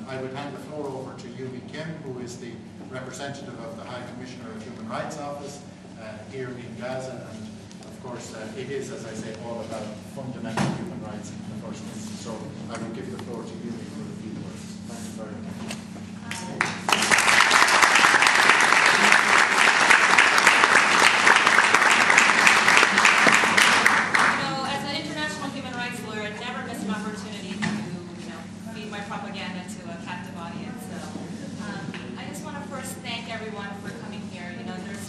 I would hand the floor over to Yumi Kim, who is the representative of the High Commissioner of Human Rights Office here in Gaza, and of course it is, as I say, all about fundamental human rights in the first instance. So I will give the floor to Yumi for a few words. Thank you very much. Propaganda to a captive audience. So I just want to first thank everyone for coming here. You know, there's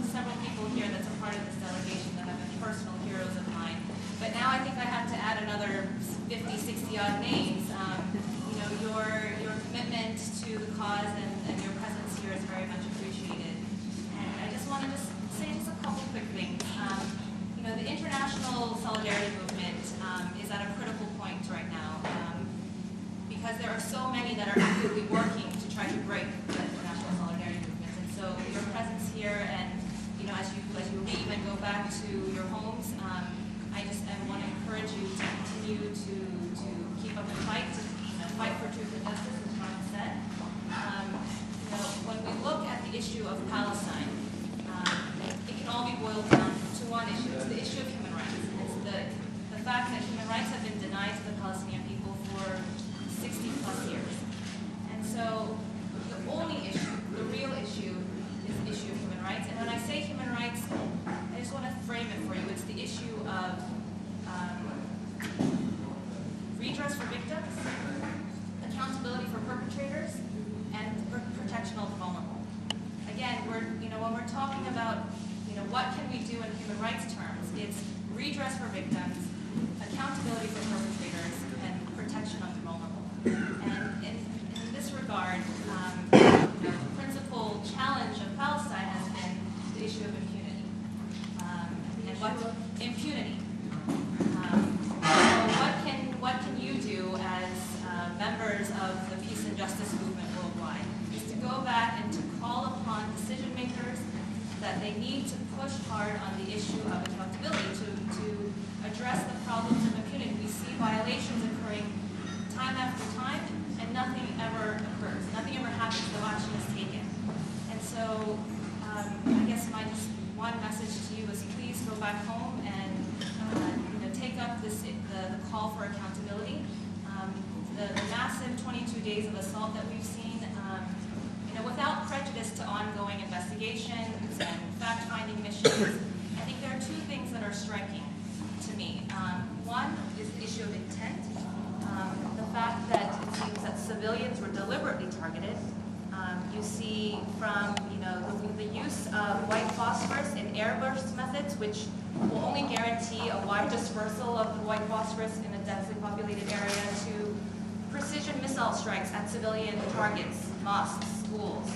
several people here that's a part of this delegation that have been personal heroes of mine. But now I think I have to add another 50, 60 odd names. You know, your commitment to the cause and your presence here is very much appreciated. And I just want to say just a couple quick things. You know, the international solidarity movement is at a critical point right now. Because there are so many that are actively working to try to break the international solidarity movement. And so your presence here, and you know, as you leave and go back to your homes, I want to encourage you to continue to keep up the fight, to fight for truth and justice, as Ron said. You know, when we look at the issue of Palestine, it can all be boiled down to one issue. It's the issue of human rights. It's the fact that human rights have been denied to the Palestinian people for 60 plus years. And so the only issue, the real issue, is the issue of human rights. And when I say human rights, I just want to frame it for you. It's the issue of redress for victims, accountability for perpetrators, and protection of the vulnerable. Again, when we're talking about what can we do in human rights terms, it's redress for victims, accountability for perpetrators, and protection of the vulnerable. And in this regard, the principal challenge of Palestine has been the issue of impunity. And what impunity? So what can you do as members of the peace and justice movement worldwide? Is to go back and to call upon decision makers that they need to push hard on the issue of accountability to address the problems of impunity. We see violations occurring time after time, and nothing ever occurs. Nothing ever happens. No action is taken. And so, I guess my just one message to you is please go back home and take up the call for accountability. The massive 22 days of assault that we've seen, without prejudice to ongoing investigations and fact-finding missions, I think there are two things that are striking to me. One is the issue of intent. The fact that it seems that civilians were deliberately targeted. You see from the use of white phosphorus in airburst methods, which will only guarantee a wide dispersal of the white phosphorus in a densely populated area, to precision missile strikes at civilian targets, mosques, schools.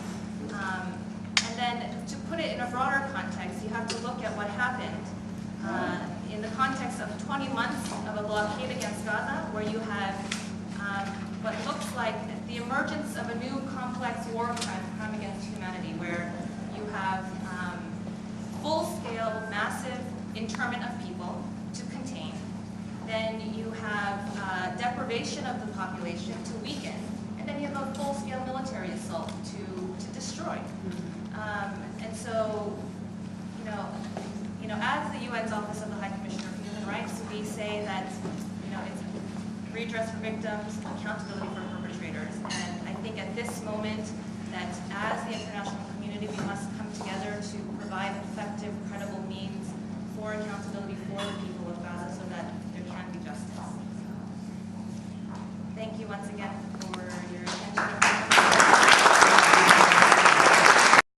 And then to put it in a broader context, you have to look at what happened in the context of 20 months of a blockade against Gaza, where you have what looks like the emergence of a new complex war crime against humanity, where you have full-scale, massive internment of people to contain. Then you have deprivation of the population to weaken. And then you have a full-scale military assault to destroy. And so, as the UN's Office of the High Commissioner for Human Rights, we say that, it's redress for victims, accountability for perpetrators. And I think at this moment that as the international community, we must come together to provide effective, credible means for accountability for the people of Gaza so that there can be justice. Thank you once again.